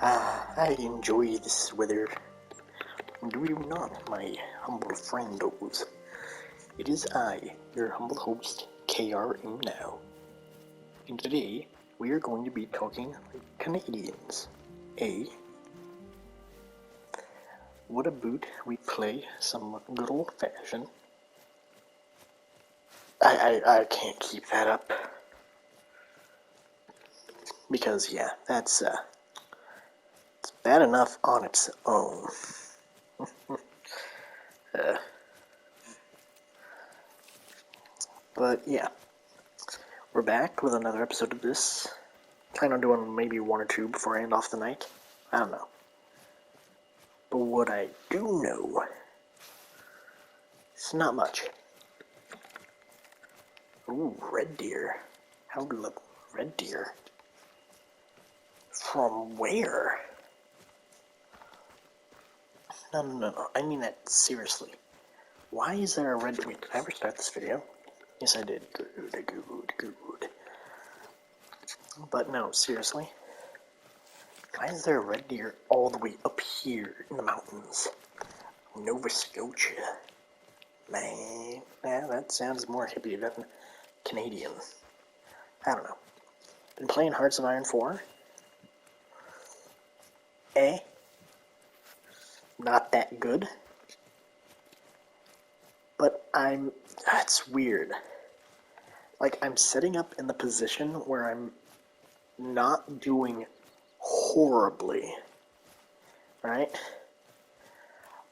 I enjoy this weather. Do you not, my humble friendos? It is I, your humble host, KRM Now. And today, we are going to be talking like Canadians. What about we play some good old-fashioned... I can't keep that up. Because, yeah, it's bad enough on its own. But, yeah. We're back with another episode of this. Plan on doing maybe one or two before I end off the night. I don't know. But what I do know, it's not much. Ooh, red deer. How good red deer. From where? No. I mean that seriously. Why is there a red... Wait, did I ever start this video? Yes, I did. Good. But no, seriously. Why is there a red deer all the way up here in the mountains? Nova Scotia. Man, yeah, that sounds more hippie than Canadian. I don't know. Been playing Hearts of Iron 4. Not that good. But that's weird. Like, I'm setting up in the position where I'm not doing horribly, right?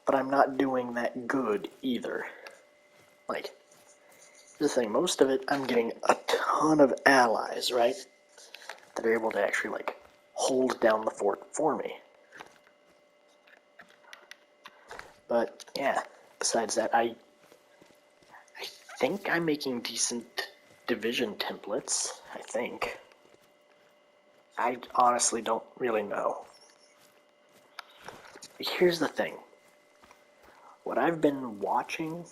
But I'm not doing that good either. Like, the thing, most of it, I'm getting a ton of allies, right? That are able to actually, like, hold down the fort for me. But, yeah, besides that, I think I'm making decent division templates, I think. I honestly don't really know. Here's the thing. What I've been watching,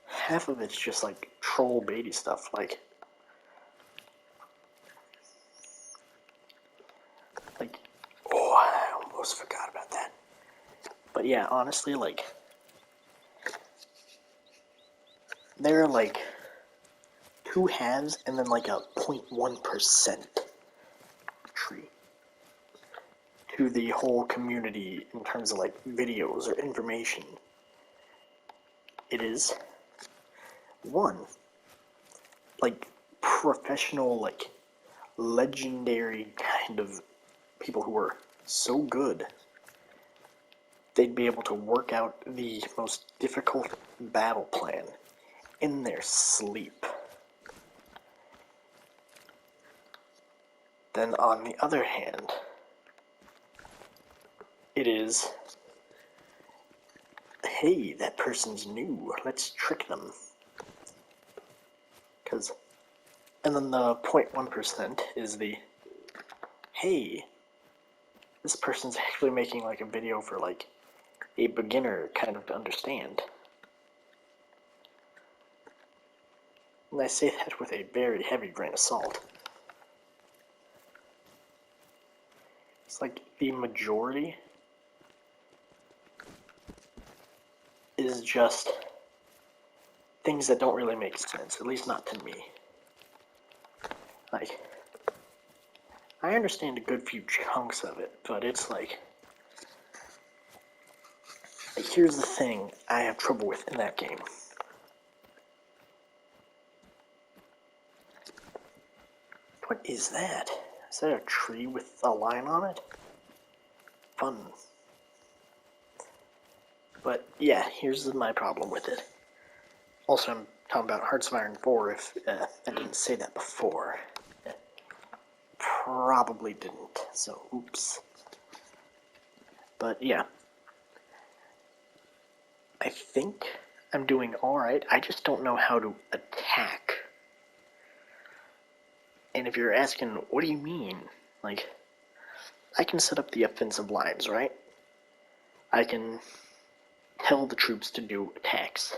half of it's just like troll baity stuff, like oh, I almost forgot about that. But yeah, honestly, like, there are like 2 halves and then like a 0.1% tree to the whole community in terms of like videos or information. It is 1, like, professional, like, legendary kind of people who are so good they'd be able to work out the most difficult battle plan in their sleep. Then on the other hand, it is, hey, that person's new, let's trick them. And then the 0.1% is the, hey, this person's actually making like a video for like a beginner kind of to understand. And I say that with a very heavy grain of salt. It's like the majority is just things that don't really make sense, at least not to me. Like, I understand a good few chunks of it, but it's like, here's the thing I have trouble with in that game. What is that? Is that a tree with a line on it? Fun. But yeah, here's my problem with it. Also, I'm talking about Hearts of Iron 4 if I didn't say that before. Probably didn't, so oops. But yeah. I think I'm doing alright, I just don't know how to attack. And if you're asking, what do you mean? Like, I can set up the offensive lines, right? I can tell the troops to do attacks.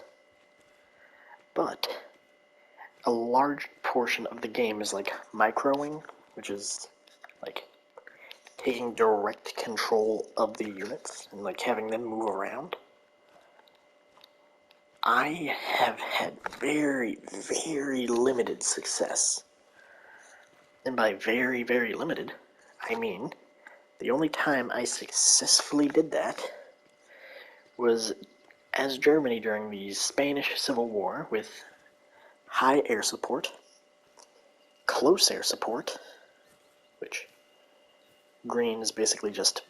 But a large portion of the game is like microing, which is like taking direct control of the units and like having them move around, I have had very, very limited success. And by very, very limited, I mean the only time I successfully did that was as Germany during the Spanish Civil War with high air support, close air support, which green is basically just,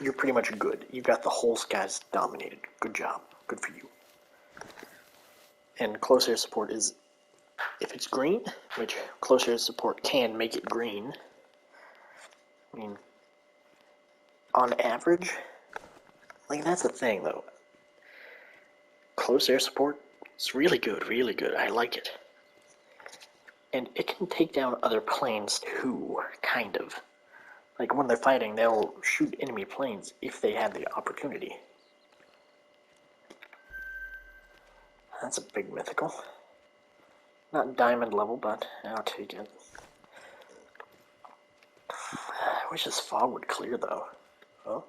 you're pretty much good. You got the whole skies dominated. Good job. Good for you. And close air support is, if it's green, which close air support can make it green, I mean, on average, like that's the thing though. Close air support, it's really good, really good. I like it. And it can take down other planes too, kind of. Like when they're fighting, they'll shoot enemy planes if they have the opportunity. That's a big mythical. Not diamond level, but I'll take it. I wish this fog would clear though. Oh.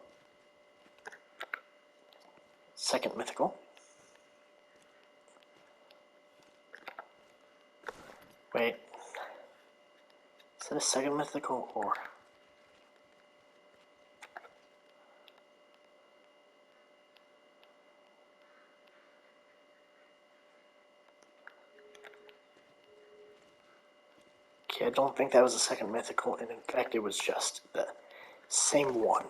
Second mythical. Wait. Is that a second mythical or... Okay, I don't think that was a second mythical, and in fact it was just the same one.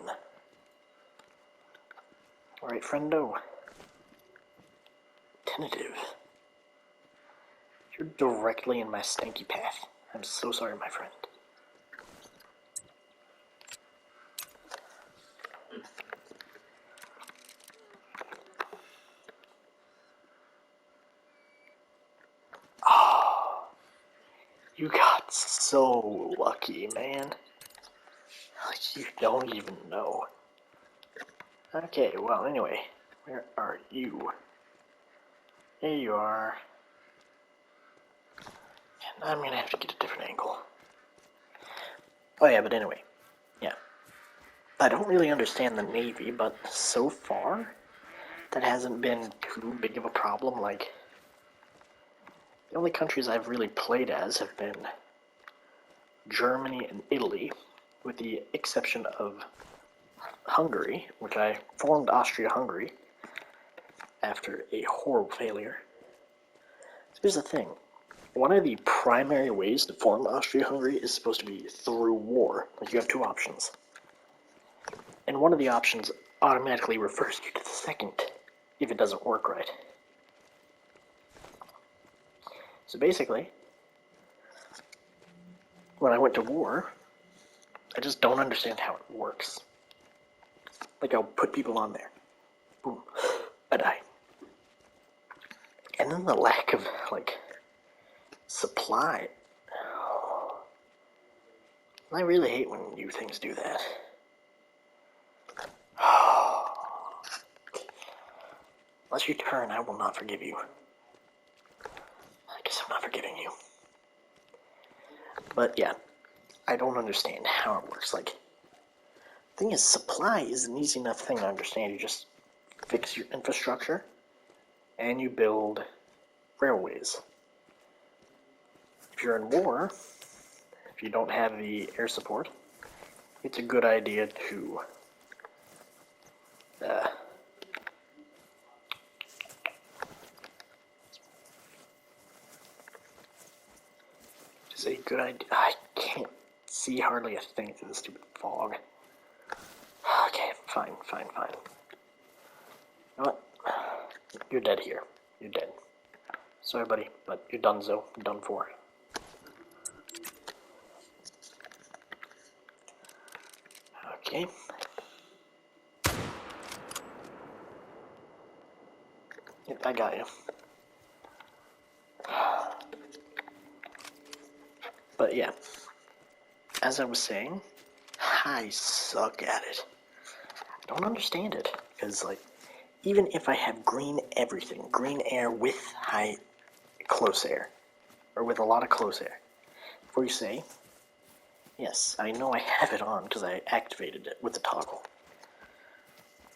Alright, friendo. Tentative. You're directly in my stanky path. I'm so sorry, my friend. Oh, you got so lucky, man. Like, you don't even know. Okay, well, anyway, where are you? There you are. And I'm gonna have to get a different angle. Oh yeah, but anyway, yeah. I don't really understand the Navy, but so far, that hasn't been too big of a problem. Like, the only countries I've really played as have been Germany and Italy, with the exception of Hungary, which I formed Austria-Hungary after a horrible failure. So here's the thing. One of the primary ways to form Austria-Hungary is supposed to be through war. Like, you have two options. And one of the options automatically refers you to the second, if it doesn't work right. So basically, when I went to war, I just don't understand how it works. Like, I'll put people on there. Boom. I die. And then the lack of, like, supply. I really hate when new things do that. Unless you turn, I will not forgive you. I guess I'm not forgiving you. But yeah, I don't understand how it works. Like, the thing is, supply is an easy enough thing to understand. You just fix your infrastructure, and you build railways. If you're in war, if you don't have the air support, it's a good idea to it's a good idea. I can't see hardly a thing through the stupid fog. Okay, fine. You know what? You're dead here. You're dead. Sorry, buddy, but you're donezo. Done for. Okay. Yep, I got you. But yeah, as I was saying, I suck at it. I don't understand it, because, like, even if I have green everything, green air with high close air, or with a lot of close air, before you say, Yes, I know I have it on because I activated it with the toggle.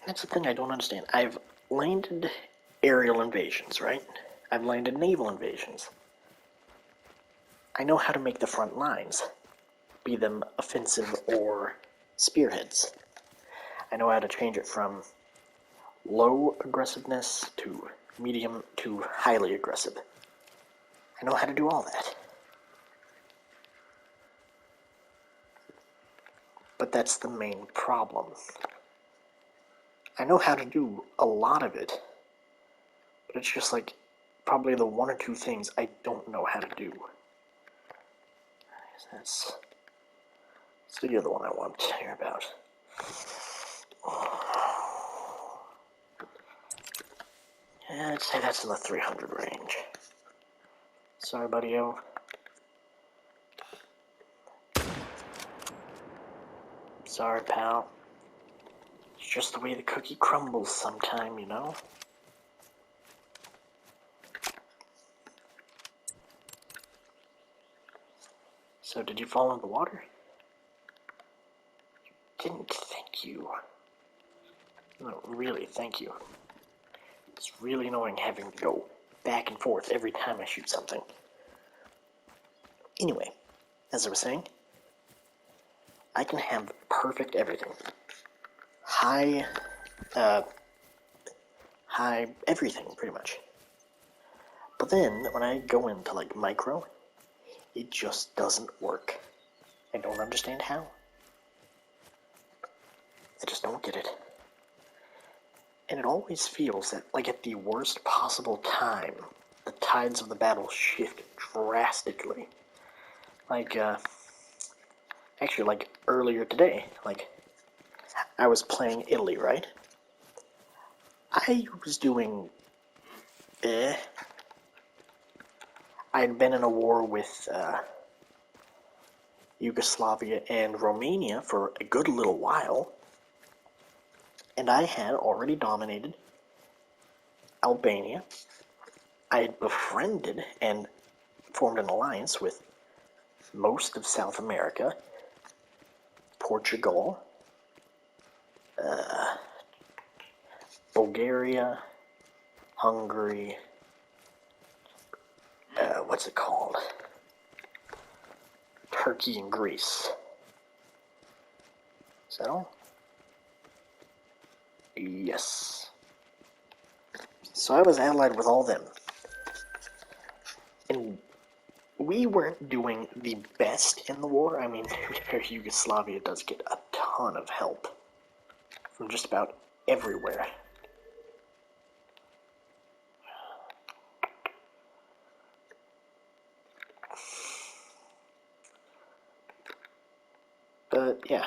That's the thing I don't understand. I've landed aerial invasions, right? I've landed naval invasions. I know how to make the front lines, be them offensive or spearheads. I know how to change it from low aggressiveness to medium to highly aggressive. I know how to do all that. But that's the main problem. I know how to do a lot of it, but it's just like probably the one or two things I don't know how to do. That's the other one I want to hear about. Yeah, I'd say that's in the 300 range. Sorry, buddy-o. Sorry, pal. It's just the way the cookie crumbles sometime, you know? So, did you fall in the water? You didn't, thank you. No, really, thank you. It's really annoying having to go back and forth every time I shoot something. Anyway, as I was saying, I can have perfect everything. High everything, pretty much. But then, when I go into, like, micro, it just doesn't work. I don't understand how. I just don't get it. And it always feels that, like, at the worst possible time, the tides of the battle shift drastically. Like, actually, like, earlier today, like, I was playing Italy, right? I was doing, I'd been in a war with, Yugoslavia and Romania for a good little while, and I had already dominated Albania. I had befriended and formed an alliance with most of South America, Portugal, Bulgaria, Hungary, what's it called? Turkey and Greece. Is that all? Yes. So I was allied with all them. And we weren't doing the best in the war. I mean, Yugoslavia does get a ton of help from just about everywhere. But yeah,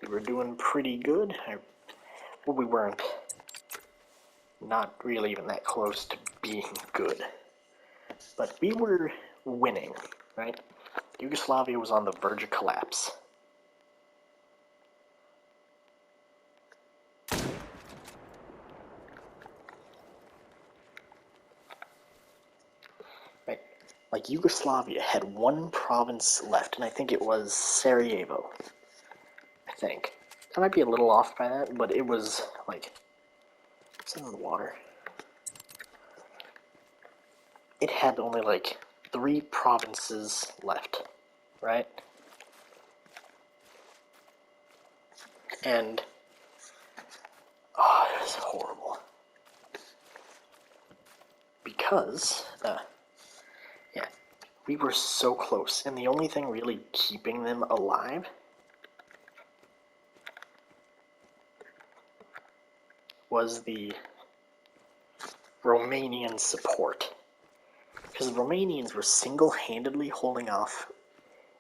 we were doing pretty good. Well, we weren't not really even that close to being good. But we were winning, right? Yugoslavia was on the verge of collapse. Right? Like, Yugoslavia had one province left, and I think it was Sarajevo. I think. I might be a little off by that, but it was, like, it's in the water. It had only, like, 3 provinces left, right? And, oh, it was horrible. Because, yeah, we were so close, and the only thing really keeping them alive was the Romanian support. Because the Romanians were single-handedly holding off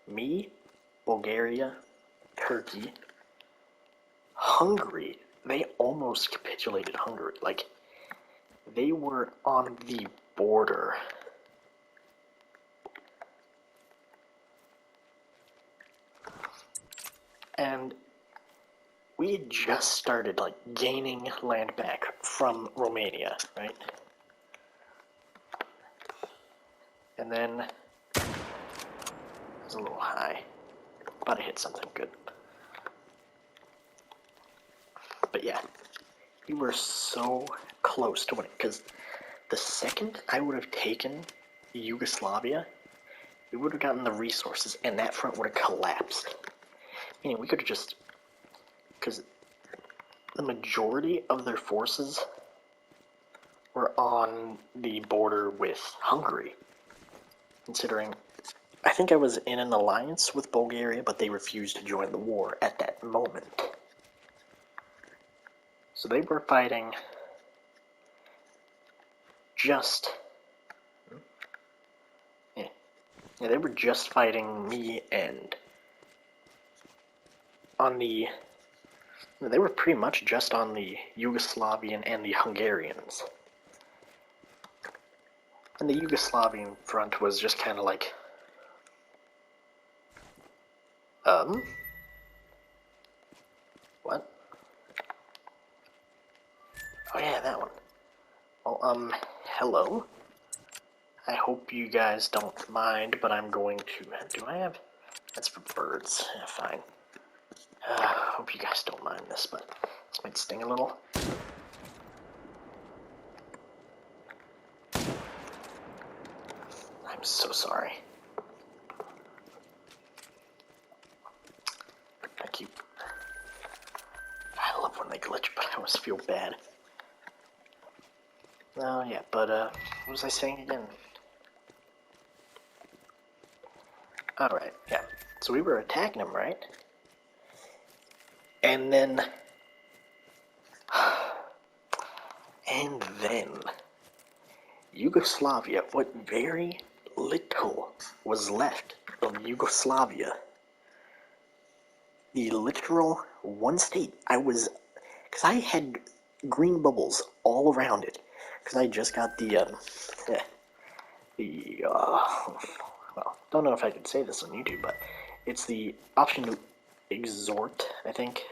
me, Bulgaria, Turkey, Hungary. They almost capitulated Hungary. Like, they were on the border. And we had just started, like, gaining land back from Romania, right? And then was a little high. But I hit something good. But yeah, we were so close to winning, because the second I would have taken Yugoslavia, we would have gotten the resources, and that front would have collapsed. Meaning we could have just... Because the majority of their forces were on the border with Hungary. Considering, I think I was in an alliance with Bulgaria, but they refused to join the war at that moment. So they were fighting just... Yeah, they were just fighting me and... on the... They were pretty much just on the Yugoslavian and the Hungarians. And the Yugoslavian front was just kind of like... What? Oh yeah, that one. Well, hello? I hope you guys don't mind, but I'm going to... Do I have... That's for birds. Yeah, fine. Hope you guys don't mind this, but this might sting a little. I'm so sorry. I love when they glitch, but I always feel bad. Oh yeah, but what was I saying again? Alright, yeah. So we were attacking them, right? And then... Yugoslavia, what very little was left of Yugoslavia, the literal one state, because I had green bubbles all around it, because I just got well, don't know if I could say this on YouTube, but it's the option to exhort, I think.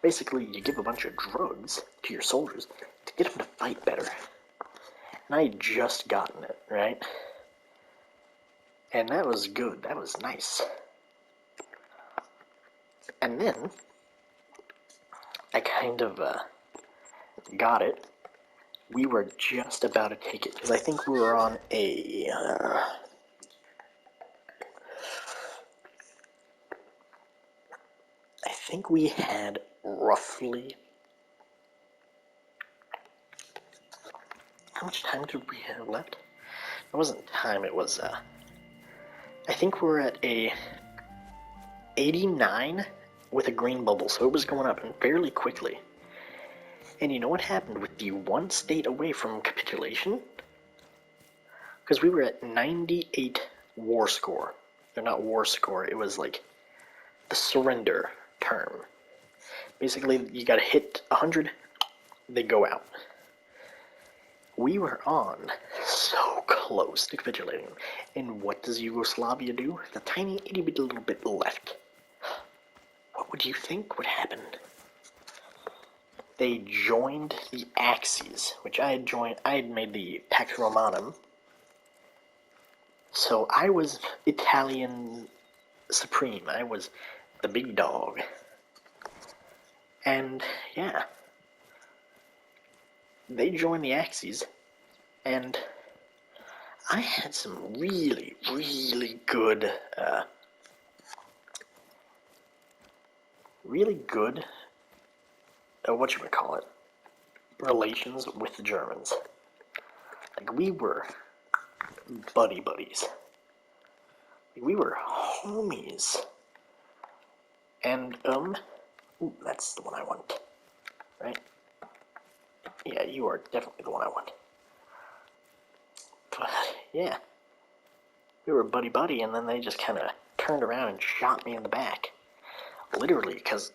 Basically, you give a bunch of drugs to your soldiers to get them to fight better. And I had just gotten it, right? And that was good. That was nice. And then, I kind of got it. We were just about to take it, because I think we were on a... I think we had roughly... How much time did we have left? It wasn't time, it was, I think we're at a 89 with a green bubble, so it was going up and fairly quickly. And you know what happened with the one state away from capitulation? Because we were at 98 war score. Or not war score, it was like the surrender term. Basically, you gotta hit 100, they go out. We were on so close to capitulating. And what does Yugoslavia do? The tiny itty bitty little bit left. What would you think would happen? They joined the Axis, which I had made the Pax Romanum. So I was Italian supreme. I was the big dog. And yeah, they joined the Axis, and I had some really, really good, relations with the Germans. Like, we were buddies. We were homies. And, ooh, that's the one I want, right? Yeah, you are definitely the one I want. But, yeah. We were buddy, and then they just kind of turned around and shot me in the back. Literally, because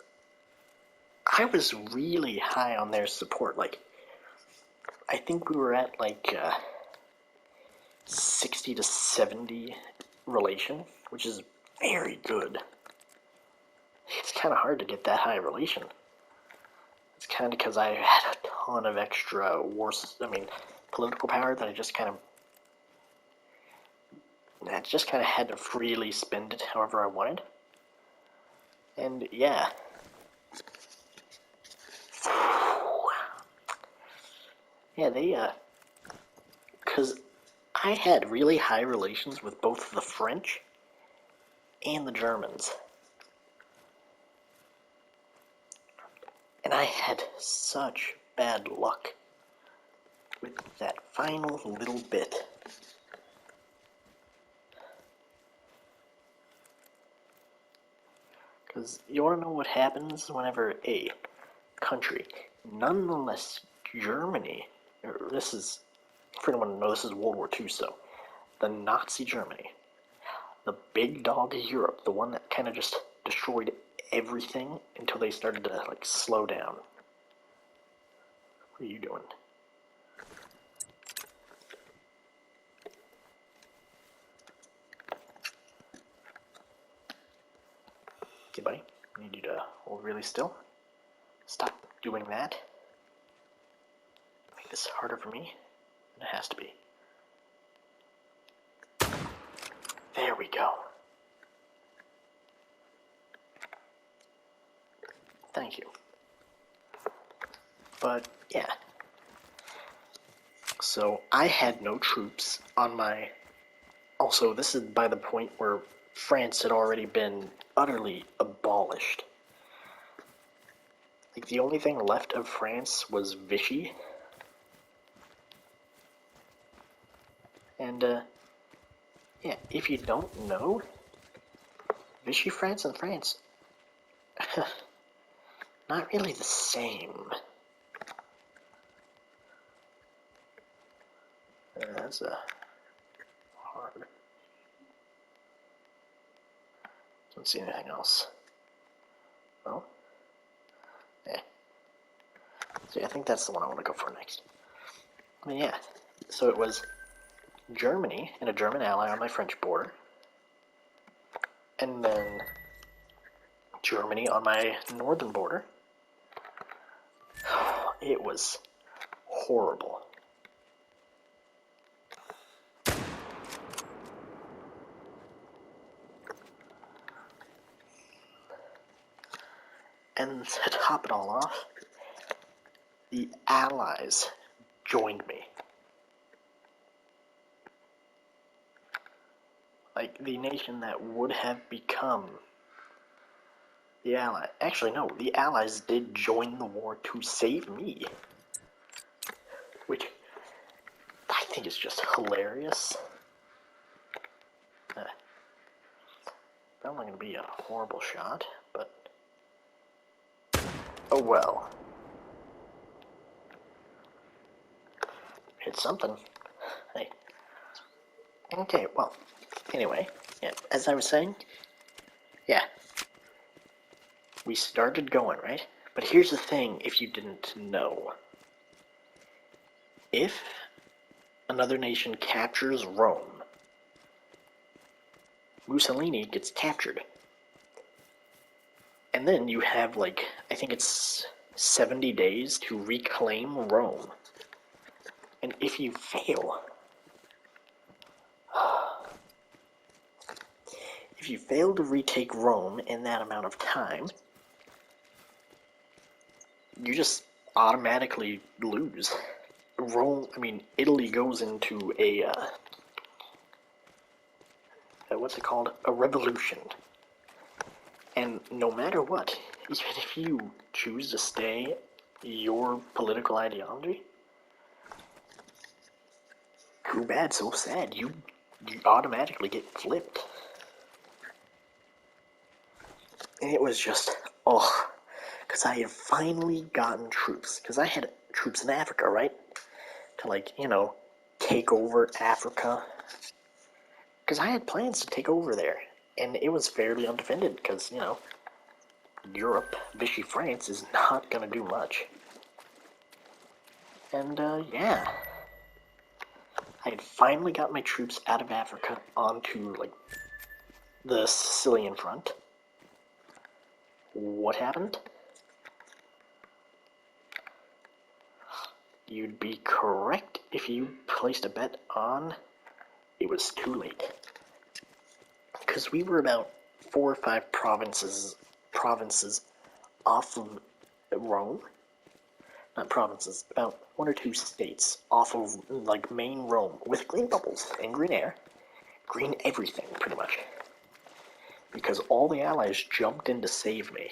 I was really high on their support. Like, I think we were at, like, 60 to 70 relation, which is very good. It's kind of hard to get that high relation. It's kind of because I had a ton of extra political power that I just kind of I just kind of had to freely spend it however I wanted. And yeah. Yeah, because I had really high relations with both the French and the Germans. And I had such bad luck with that final little bit. Because you want to know what happens whenever a country, nonetheless Germany, this is, for anyone to know, this is World War II, so the Nazi Germany, the big dog of Europe, the one that kind of just destroyed everything until they started to, like, slow down. What are you doing? Okay, buddy, I need you to hold really still. Stop doing that. Make this harder for me than it has to be. There we go. Thank you. But, yeah. So, I had no troops on my... Also, this is by the point where France had already been utterly abolished. Like, the only thing left of France was Vichy. And, yeah, if you don't know, Vichy France and France, not really the same. That's hard. Don't see anything else. Oh? Yeah. See, I think that's the one I want to go for next. I mean, yeah. So it was Germany and a German ally on my French border. And then Germany on my northern border. It was horrible. And to top it all off, the Allies joined me. Like, the nation that would have become the Ally. Actually, no, the Allies did join the war to save me. Which I think is just hilarious. Probably going to be a horrible shot, but... oh well. Hit something. Hey. Okay, well, anyway, yeah, as I was saying, yeah, we started going, right? But here's the thing, if you didn't know. If another nation captures Rome, Mussolini gets captured. And then you have, like, I think it's 70 days to reclaim Rome. And if you fail, if you fail to retake Rome in that amount of time, you just automatically lose. Italy goes into a, what's it called? A revolution. And no matter what, even if you choose to stay your political ideology, too bad, so sad, you automatically get flipped. And it was just, oh, because I had finally gotten troops. Because I had troops in Africa, right? To, like, take over Africa. Because I had plans to take over there. And it was fairly undefended because, Europe, Vichy France, is not going to do much. And, yeah. I had finally got my troops out of Africa onto, like, the Sicilian front. What happened? You'd be correct if you placed a bet on it was too late. because we were about 4 or 5 provinces off of Rome. Not provinces, about 1 or 2 states off of, like, main Rome, with green bubbles and green air. Green everything, pretty much. Because all the allies jumped in to save me.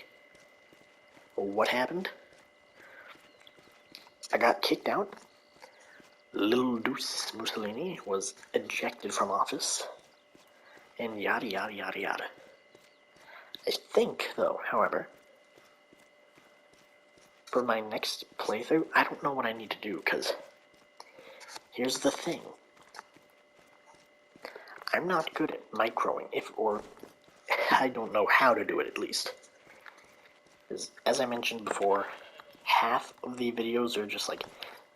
Well, what happened? I got kicked out. Little Deuce Mussolini was ejected from office. And yada yada yada yada. I think, though, however, for my next playthrough, I don't know what I need to do, because here's the thing. I'm not good at microing, or I don't know how to do it, at least. As I mentioned before, half of the videos are just like,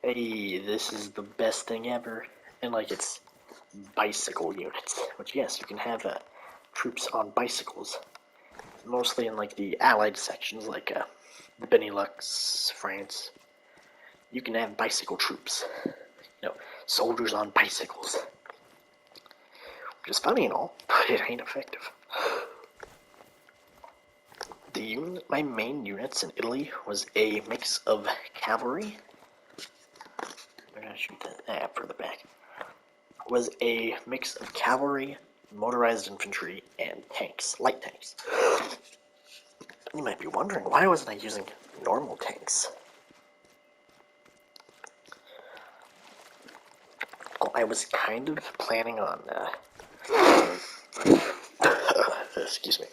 hey, this is the best thing ever, and like it's bicycle units, which yes, you can have troops on bicycles, mostly in like the Allied sections, like the Benelux, France. You can have bicycle troops, soldiers on bicycles, which is funny and all, but it ain't effective. My main units in Italy was a mix of cavalry. I'm gonna shoot that further back. Was a mix of cavalry, motorized infantry, and tanks, light tanks. You might be wondering, why wasn't I using normal tanks? Well, I was kind of planning on, excuse me.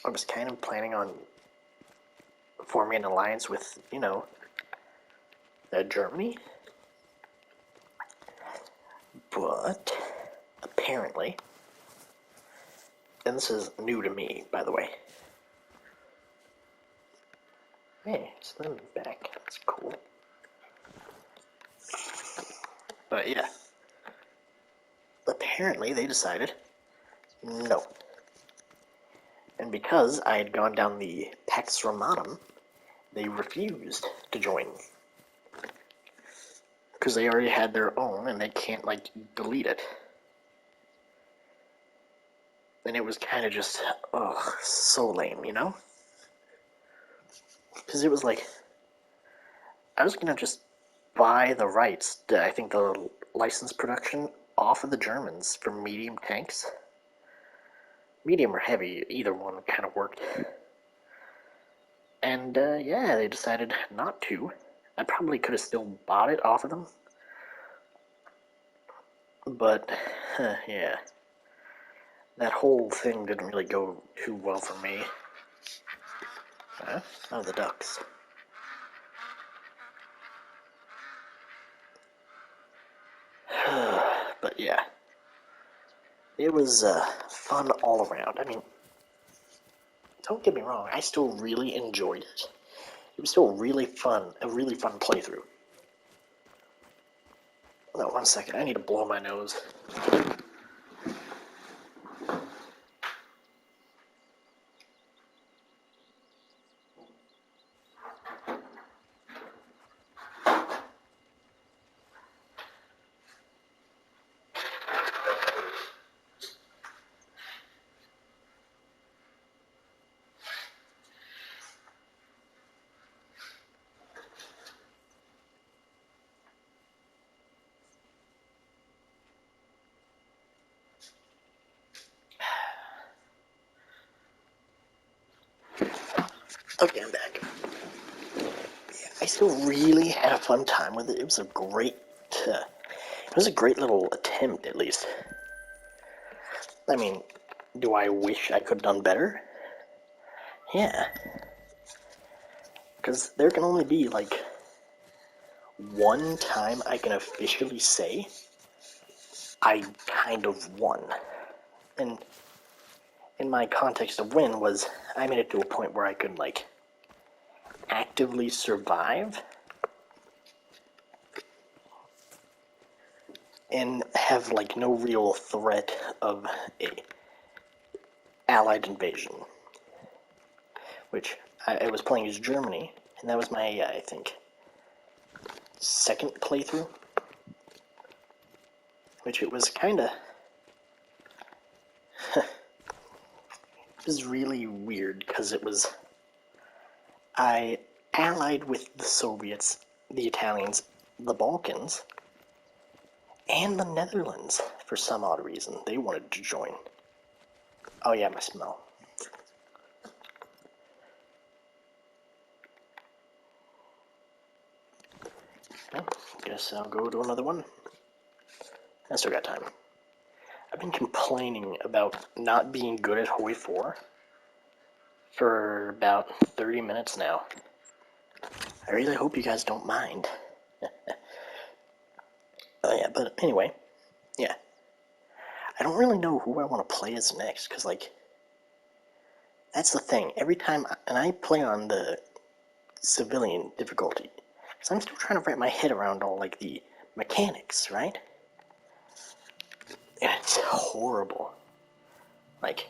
I was kind of planning on forming an alliance with, Germany. But, apparently, and this is new to me, by the way. Hey, Slim back. That's cool. But yeah. Apparently they decided no. And because I had gone down the Pax Romanum, they refused to join. Because they already had their own and they can't, delete it. And it was kind of just, so lame, Because it was like, I was gonna just buy the rights to, I think, the license production off of the Germans for medium tanks. Medium or heavy, either one kind of worked. And, yeah, they decided not to. I probably could have still bought it off of them. But, yeah. That whole thing didn't really go too well for me. Huh? Oh, the ducks. But, yeah. It was, fun all around. I mean, don't get me wrong, I still really enjoyed it. It was still really fun, a really fun playthrough. No, 1 second, I need to blow my nose. Okay, I'm back. Yeah, I still really had a fun time with it. It was a great little attempt, at least. I mean, do I wish I could have done better? Yeah. Because there can only be, one time I can officially say I kind of won. And in my context of win was I made it to a point where I could, actively survive and have, no real threat of a Allied invasion. Which, I was playing as Germany, and that was my, I think, second playthrough. Which it was kinda... It was really weird because I allied with the Soviets, the Italians, the Balkans, and the Netherlands for some odd reason. They wanted to join. Oh yeah, my smell. Well, guess I'll go to another one. I still got time. I've been complaining about not being good at hoi4 for about 30 minutes now. I really hope you guys don't mind. Oh yeah, but anyway, yeah. I don't really know who I want to play as next, because, like, that's the thing. Every time, and I play on the civilian difficulty, because I'm still trying to wrap my head around all, like, the mechanics, right? And it's horrible. Like,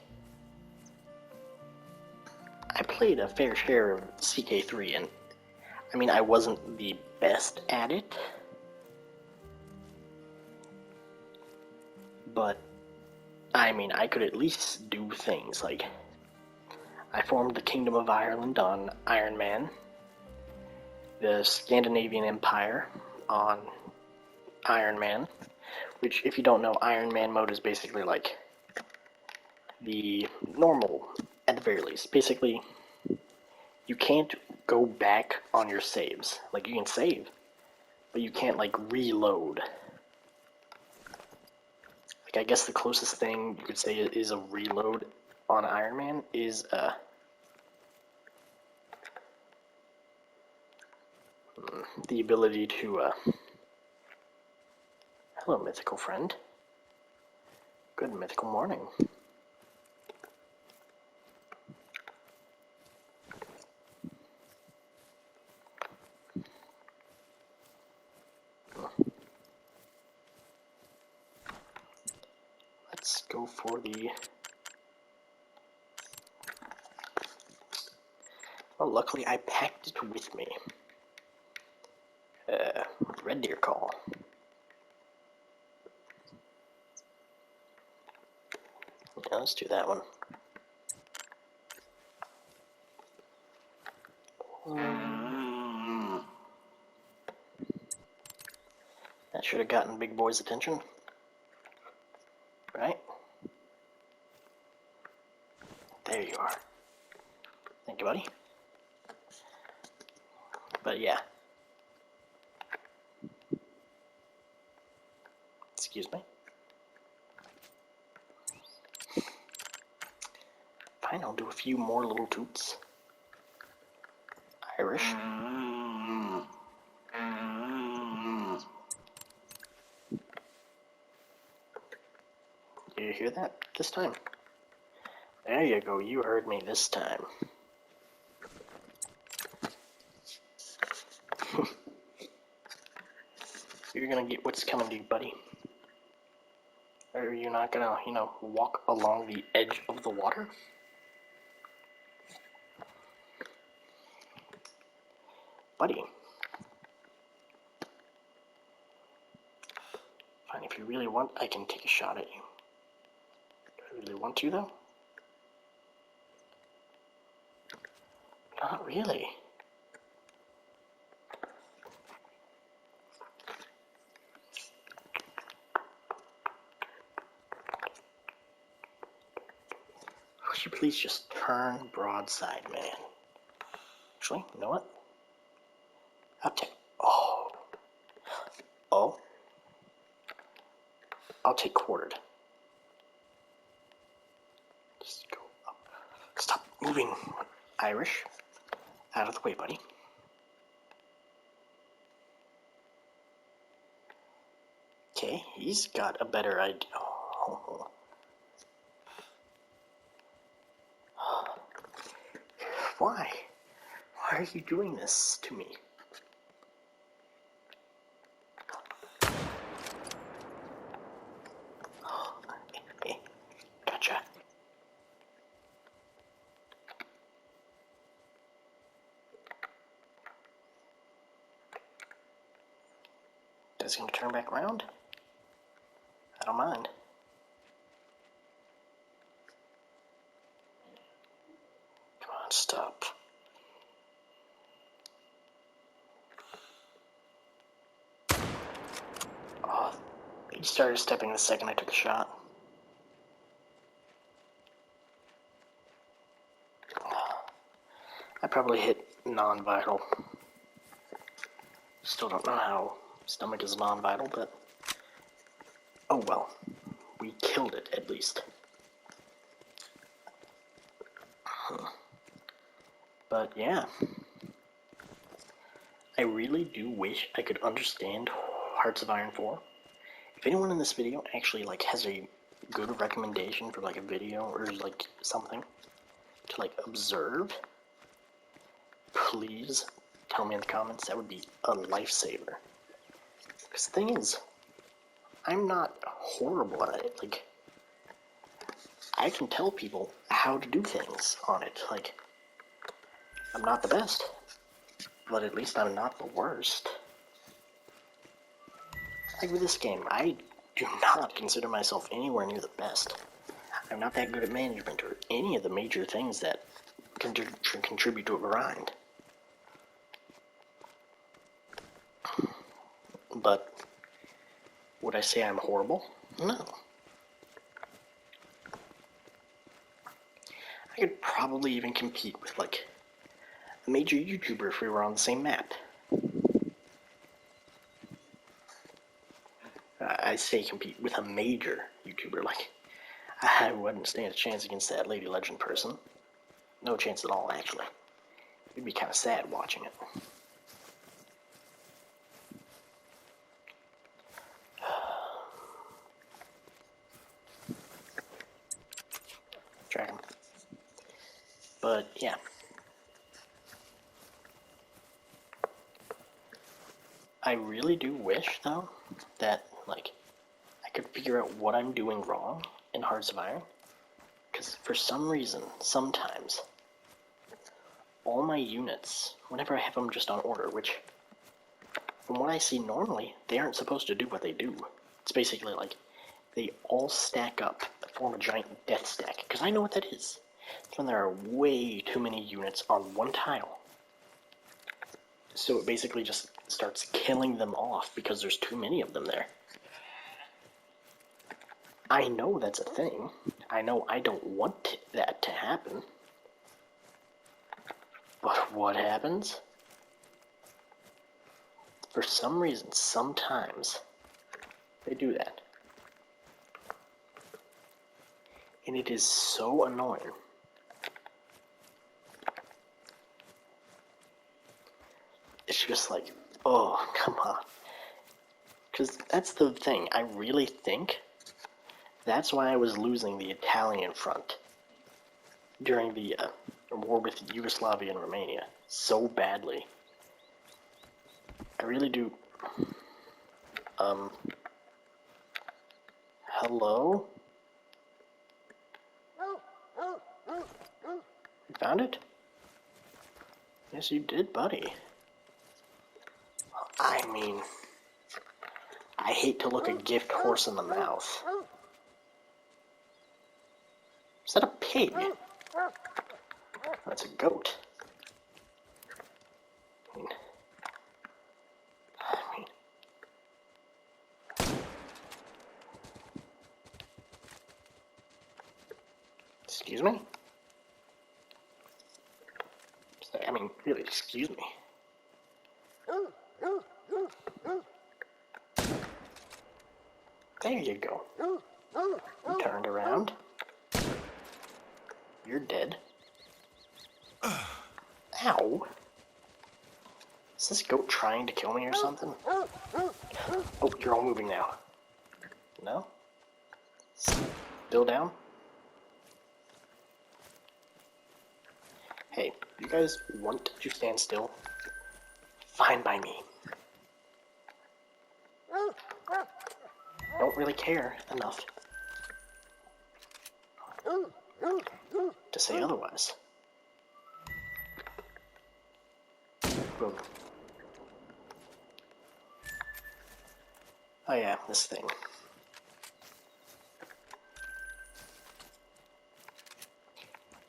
I played a fair share of CK3, and, I mean, I wasn't the best at it, but, I mean, I could at least do things, like, I formed the Kingdom of Ireland on Iron Man, the Scandinavian Empire on Iron Man, which, if you don't know, Iron Man mode is basically like the normal, at the very least. Basically, you can't go back on your saves. Like, you can save, but you can't, like, reload. Like, I guess the closest thing you could say is a reload on Iron Man is, the ability to, hello, mythical friend. Good mythical morning. Let's go for the... Well, luckily I packed it with me. Red Deer Call. Yeah, let's do that one. That should have gotten Big Boy's attention. Right? There you are. Thank you, buddy. But yeah. Excuse me. Fine, I'll do a few more little toots. Irish. Did you hear that this time? There you go, you heard me this time. You're gonna get what's coming to you, buddy. Or you're not gonna, walk along the edge of the water? Buddy. Fine, if you really want, I can take a shot at you. Do I really want to, though? Not really. Would you please just turn broadside, man? Actually, you know what? I'll take... Oh. Oh. I'll take quartered. Just go up. Stop moving, Irish. Out of the way, buddy. Okay, he's got a better idea. Oh. Why? Why are you doing this to me? Gotcha. Is he gonna turn back around? I don't mind. stop. Oh, he started stepping the second I took a shot. I probably hit non-vital. Still don't know how stomach is non-vital, but oh well. We killed it, at least. But yeah. I really do wish I could understand Hearts of Iron 4. If anyone in this video actually like has a good recommendation for like a video or like something to like observe, please tell me in the comments. That would be a lifesaver. Because the thing is, I'm not horrible at it. Like, I can tell people how to do things on it. Like, I'm not the best, but at least I'm not the worst. Like with this game, I do not consider myself anywhere near the best. I'm not that good at management or any of the major things that contribute to a grind. But would I say I'm horrible? No. I could probably even compete with like a major YouTuber if we were on the same map. I say compete with a major YouTuber, like I wouldn't stand a chance against that Lady Legend person. No chance at all, actually. It'd be kind of sad watching it. Track him. But yeah. I really do wish, though, that like I could figure out what I'm doing wrong in Hearts of Iron. Because for some reason, sometimes, all my units, whenever I have them just on order, which, from what I see normally, they aren't supposed to do what they do. It's basically like, they all stack up, form a giant death stack. Because I know what that is. It's when there are way too many units on one tile. So it basically just starts killing them off because there's too many of them there. I know that's a thing. I know I don't want that to happen. But what happens? For some reason, sometimes, they do that. And it is so annoying. It's just like, oh, come on. Because that's the thing, I really think that's why I was losing the Italian front during the war with Yugoslavia and Romania so badly. I really do. Hello? You found it? Yes, you did, buddy. I mean, I hate to look a gift horse in the mouth. Is that a pig? That's a goat. I mean, excuse me? I mean, really, excuse me. There you go. You turned around. You're dead. Ow. Is this goat trying to kill me or something? Oh, you're all moving now. No? Still down? Hey, you guys want to stand still? Fine by me. Don't really care enough to say otherwise. Boom. Oh yeah, this thing.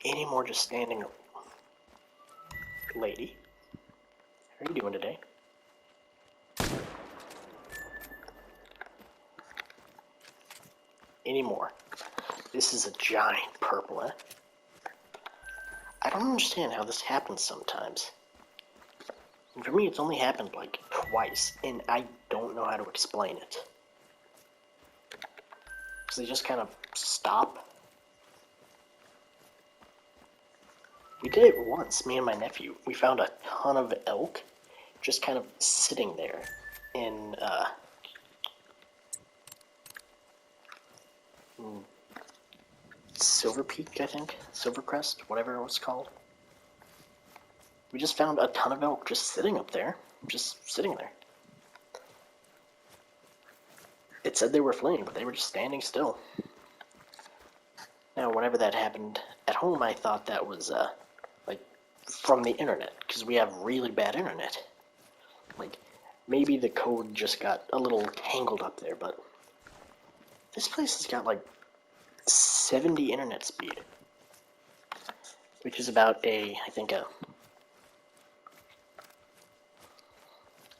Any more just standing lady. How are you doing today? Any more? This is a giant purple, eh? I don't understand how this happens sometimes. And for me, it's only happened like twice, and I don't know how to explain it. Because they just kind of stop. We did it once, me and my nephew. We found a ton of elk just kind of sitting there in, Silver Peak, I think? Silvercrest, whatever it was called. We just found a ton of elk just sitting up there. Just sitting there. It said they were fleeing, but they were just standing still. Now, whenever that happened at home, I thought that was, like, from the internet, because we have really bad internet. Like, maybe the code just got a little tangled up there, but this place has got, like, 70 internet speed, which is about I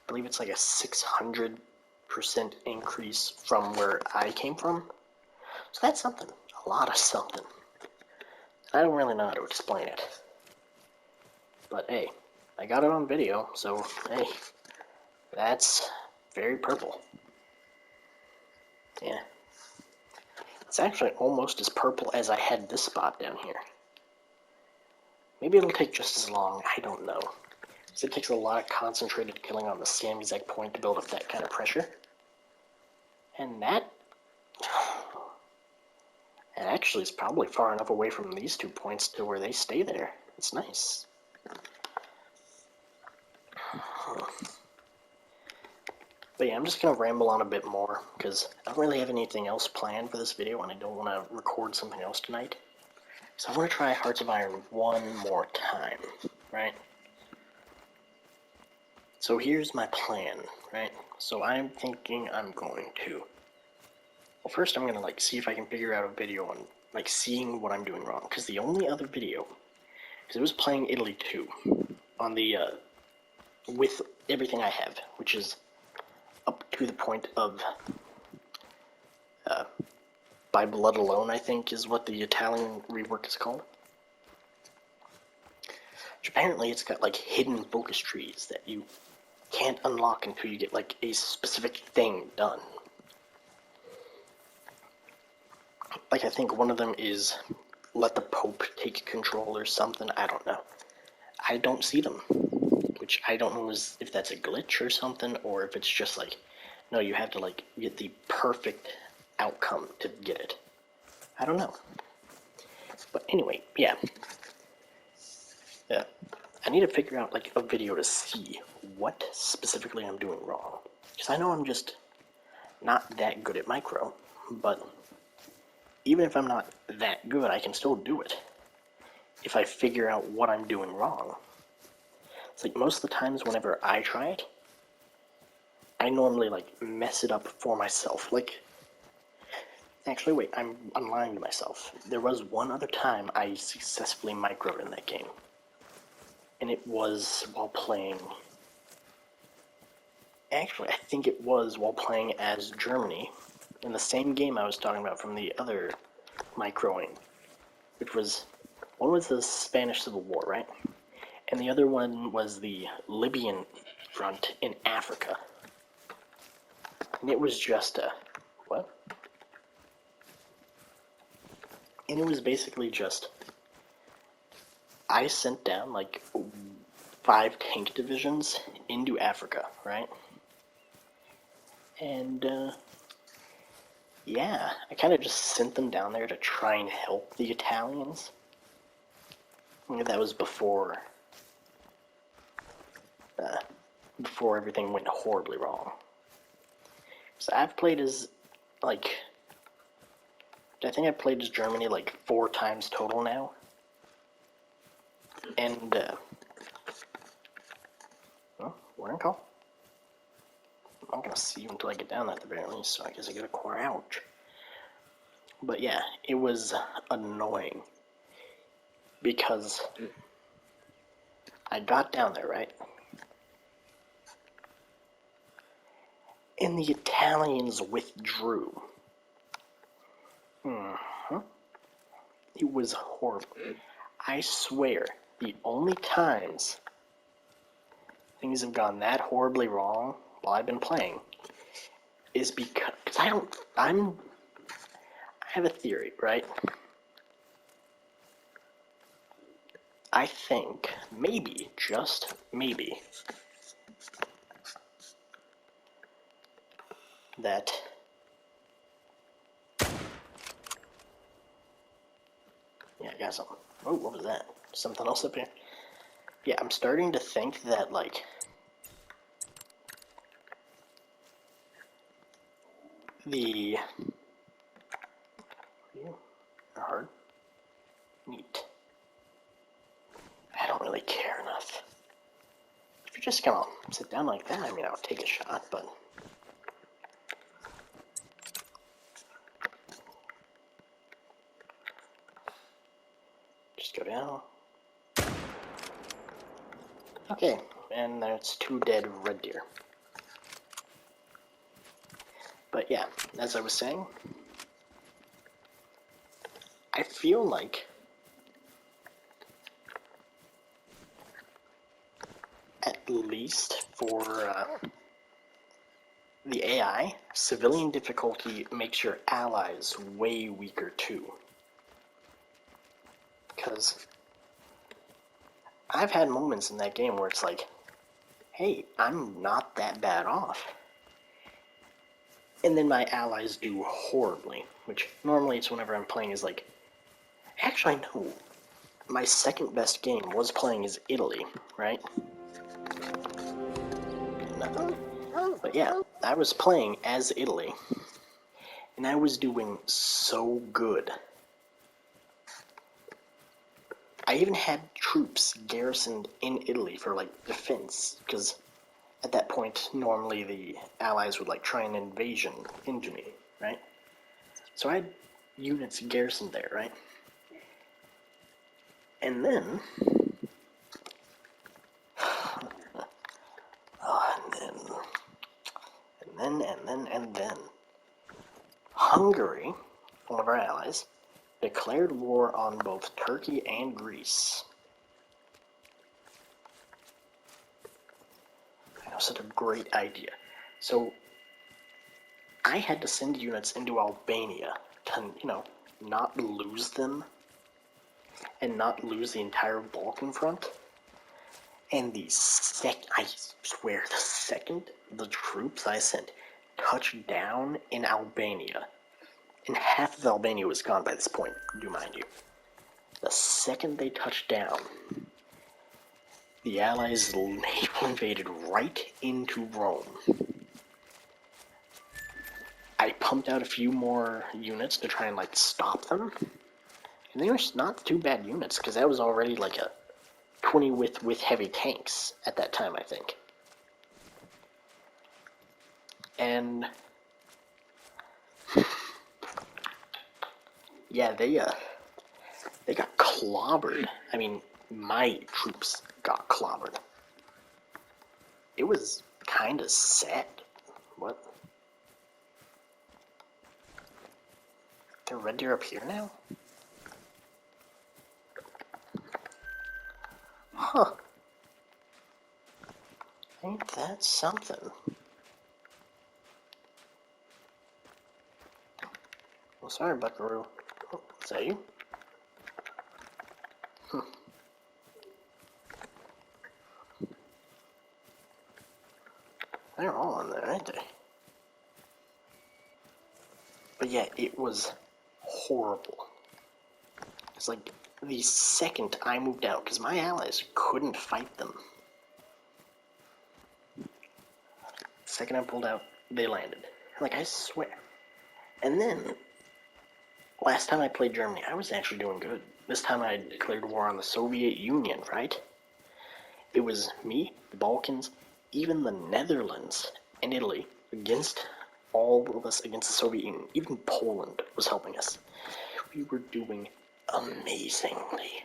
believe it's like a 600% increase from where I came from. So that's something, a lot of something. I don't really know how to explain it. But hey, I got it on video, so hey, that's very purple. Yeah. It's actually almost as purple as I had this spot down here. Maybe it'll take just as long, I don't know. Because it takes a lot of concentrated killing on the same exact point to build up that kind of pressure. And that actually is probably far enough away from these 2 points to where they stay there. It's nice. But yeah, I'm just going to ramble on a bit more, because I don't really have anything else planned for this video, and I don't want to record something else tonight. So I want to try Hearts of Iron one more time, right? So here's my plan, right? So I'm thinking I'm going to... Well, first I'm going to, like, see if I can figure out a video on, like, seeing what I'm doing wrong. Because the only other video... Because it was playing Italy 2 on the, with everything I have, which is up to the point of, By Blood Alone, I think, is what the Italian rework is called. Which apparently it's got, like, hidden focus trees that you can't unlock until you get, like, a specific thing done. Like, I think one of them is let the Pope take control or something, I don't know. I don't see them, which I don't know if that's a glitch or something, or if it's just like, no, you have to, like, get the perfect outcome to get it. I don't know. But anyway, yeah. Yeah. I need to figure out, like, a video to see what specifically I'm doing wrong. Because I know I'm just not that good at micro, but even if I'm not that good, I can still do it. If I figure out what I'm doing wrong. It's like most of the times whenever I try it, I normally, like, mess it up for myself. Like, actually, wait, I'm lying to myself. There was one other time I successfully microed in that game. And it was while playing... Actually, I think it was while playing as Germany, in the same game I was talking about from the other microing, which was... One was the Spanish Civil War, right? And the other one was the Libyan front in Africa. And it was just a... What? And it was basically just... I sent down, like, 5 tank divisions into Africa, right? And, yeah, I kind of just sent them down there to try and help the Italians. That was before everything went horribly wrong. So I've played as, like, I think I've played as Germany, like, 4 times total now. And, well, warning call? I'm not gonna see you until I get down there at the very least, so I guess I gotta core ouch. But yeah, it was annoying. Because I got down there, right? And the Italians withdrew. It was horrible. I swear, the only times things have gone that horribly wrong while I've been playing is because I have a theory, right? I think maybe, just maybe, that yeah, I got something. Oh, what was that? Something else up here? Yeah, I'm starting to think that, like, the hard, neat. I don't really care enough. If you're just gonna sit down like that, I mean, I'll take a shot, but just go down. Okay, and there's 2 dead red deer. But yeah, as I was saying, I feel like at least for the AI, civilian difficulty makes your allies way weaker too. Because I've had moments in that game where it's like, hey, I'm not that bad off. And then my allies do horribly, which normally it's whenever I'm playing is like, actually no, my second best game was playing as Italy, right? But yeah, I was playing as Italy, and I was doing so good. I even had troops garrisoned in Italy for, like, defense, because at that point, normally the Allies would, like, try an invasion into me, right? So I had units garrisoned there, right? And then... and then... Hungary, one of our allies, declared war on both Turkey and Greece. That was such a great idea. So I had to send units into Albania to, not lose them and not lose the entire Balkan front. And I swear, the second the troops I sent touched down in Albania, and half of Albania was gone by this point, do mind you. The second they touched down, the Allies invaded right into Rome. I pumped out a few more units to try and, like, stop them. And they were not too bad units, because that was already, like, a 20 with heavy tanks at that time, I think. And... yeah, they got clobbered. I mean, my troops got clobbered. It was kind of sad. What? There are red deer up here now? Huh. Ain't that something? Well, sorry, buckaroo. Oh, is that you? They're all in there, ain't they? But yeah, it was horrible. It's like the second I moved out, because my allies couldn't fight them. The second I pulled out, they landed. Like, I swear. And then, last time I played Germany, I was actually doing good. This time I declared war on the Soviet Union, right? It was me, the Balkans, even the Netherlands and Italy against all of us against the Soviet Union. Even Poland was helping us. We were doing amazingly.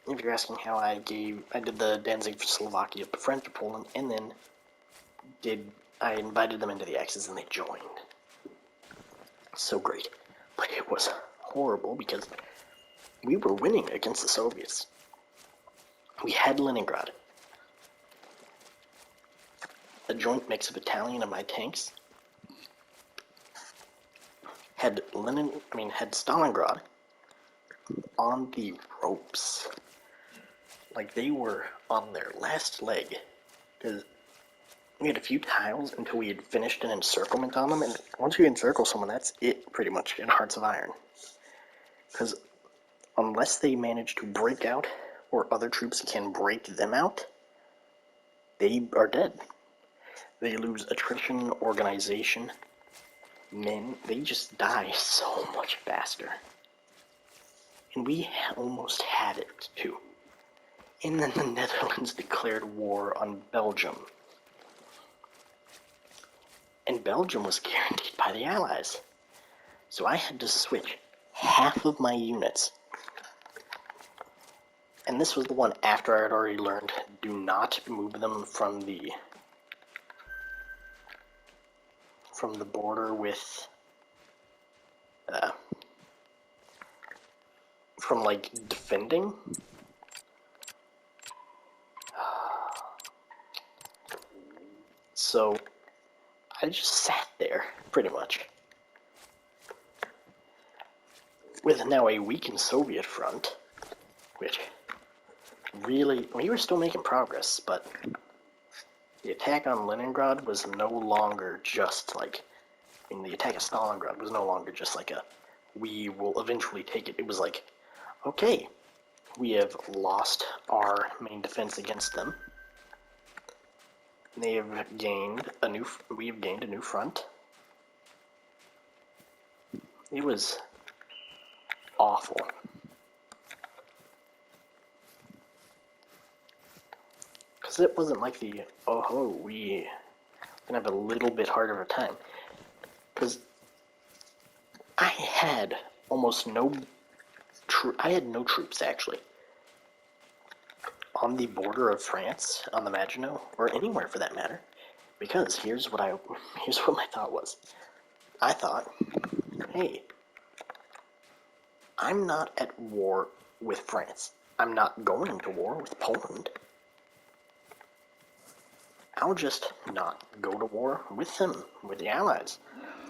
if you're asking how I did the Danzig for Slovakia, French for Poland, and then I invited them into the Axis and they joined. So great. But it was horrible because we were winning against the Soviets. We had Leningrad. A joint mix of Italian and my tanks had Stalingrad on the ropes. Like they were on their last leg. Because we had a few tiles until we had finished an encirclement on them, and once you encircle someone, that's it pretty much in Hearts of Iron. Because unless they manage to break out, or other troops can break them out, they are dead. They lose attrition, organization, men, they just die so much faster. And we almost had it, too. And then the Netherlands declared war on Belgium. And Belgium was guaranteed by the Allies. So I had to switch half of my units. And this was the one after I had already learned, do not move them from the border with, from like defending. So I just sat there, pretty much. With now a weakened Soviet front, which really, we were still making progress, but the attack on Leningrad was no longer just like, the attack of Stalingrad was no longer just like a, we will eventually take it. It was like, okay, we have lost our main defense against them. We have gained a new front. It was awful. Because it wasn't like the, we can have a little bit harder of a time. Because I had almost no troops actually on the border of France, on the Maginot, or anywhere for that matter. Because here's what my thought was. I thought, hey, I'm not at war with France. I'm not going to war with Poland. I'll just not go to war with them, with the Allies.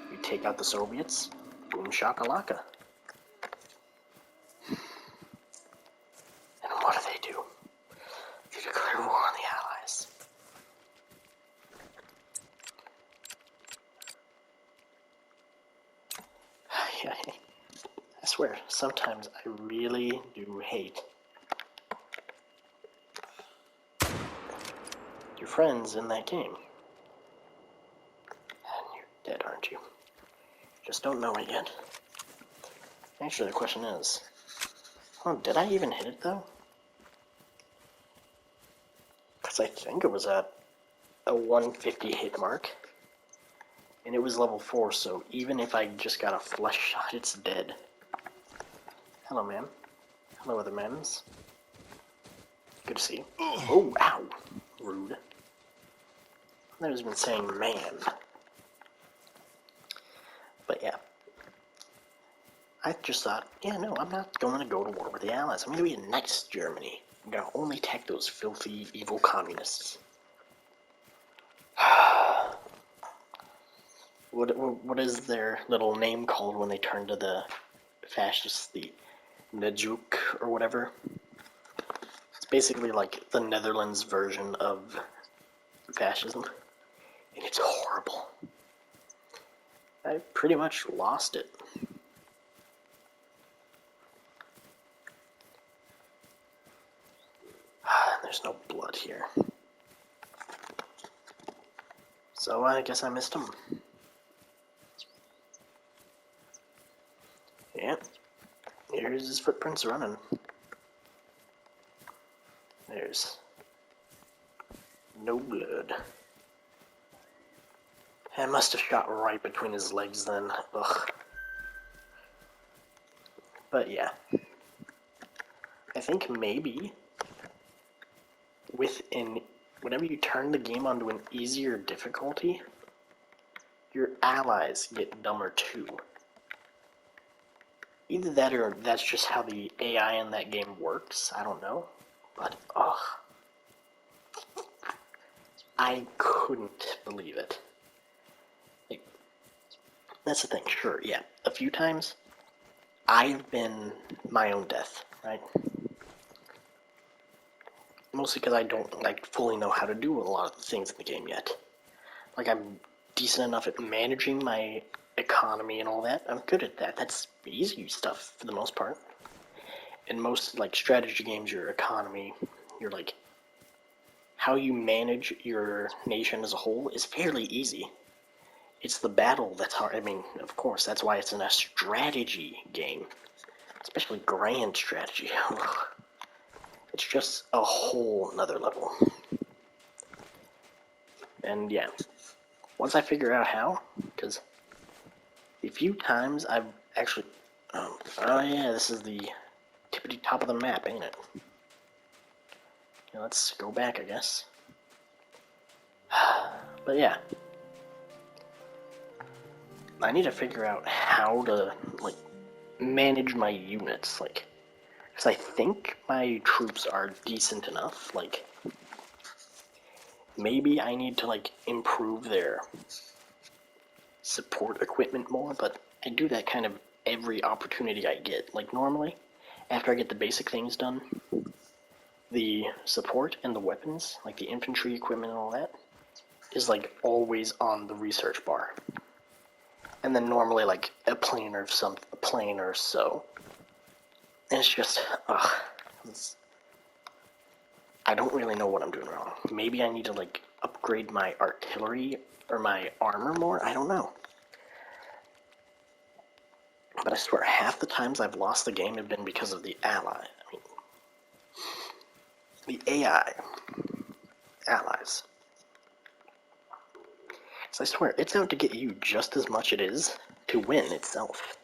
We take out the Soviets, boom shakalaka. And what do? They declare war on the Allies. I swear, sometimes I really do hate your friends in that game. And you're dead, aren't you? Just don't know it yet. Actually, the question is, did I even hit it though? Because I think it was at a 150 hit mark. And it was level 4, so even if I just got a flesh shot, it's dead. Hello, ma'am. Hello, other ma'ams. Good to see you. Oh, ow. Rude. I've just been saying man. But yeah. I just thought, yeah, no, I'm not going to go to war with the Allies. I'm going to be in next Germany. I'm going to only attack those filthy, evil communists. What is their little name called when they turn to the fascists, the Najuk or whatever? It's basically like the Netherlands version of fascism, and it's horrible. I pretty much lost it. There's no blood here. So I guess I missed him. Yeah. Here's his footprints running. There's no blood. I must have shot right between his legs then. Ugh. But yeah. I think maybe whenever you turn the game onto an easier difficulty, your allies get dumber too. Either that or that's just how the AI in that game works, I don't know. But, ugh. I couldn't believe it. Like, that's the thing, sure, yeah. A few times, I've been my own death, right? Mostly because I don't, like, fully know how to do a lot of the things in the game yet. Like, I'm decent enough at managing my economy and all that. I'm good at that. That's easy stuff for the most part. In most, like, strategy games, your economy, your, like, how you manage your nation as a whole is fairly easy. It's the battle that's hard. I mean, of course, that's why it's in a strategy game. Especially grand strategy. It's just a whole nother level. And yeah, once I figure out how, because a few times I've actually... oh yeah, this is the tippity top of the map, ain't it? Yeah, let's go back, I guess. But yeah. I need to figure out how to, like, manage my units, like, because I think my troops are decent enough, like, maybe I need to, like, improve their support equipment more, but I do that kind of every opportunity I get. Like, normally, after I get the basic things done, the support and the weapons, like the infantry equipment and all that, is, like, always on the research bar. And then normally, like, a plane or so. And it's just, ugh. I don't really know what I'm doing wrong. Maybe I need to, like, upgrade my artillery or my armor more? I don't know. But I swear, half the times I've lost the game have been because of the ally. I mean, the AI. Allies. So I swear, it's out to get you just as much it is to win itself.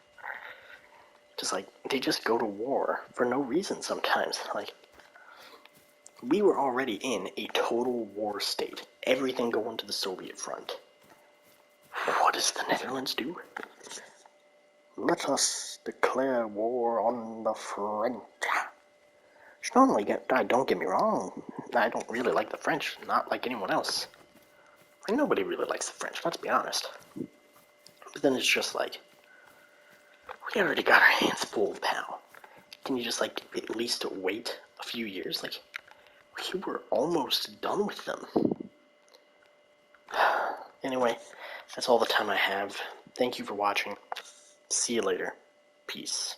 Just like, they just go to war for no reason sometimes. Like, we were already in a total war state. Everything going to the Soviet front. What does the Netherlands do? Let us declare war on the French. Don't get me wrong, I don't really like the French, not like anyone else. Like, nobody really likes the French, let's be honest. But then it's just like, we already got our hands full, pal. Can you just, like, at least wait a few years? Like, we were almost done with them. Anyway, that's all the time I have. Thank you for watching. See you later. Peace.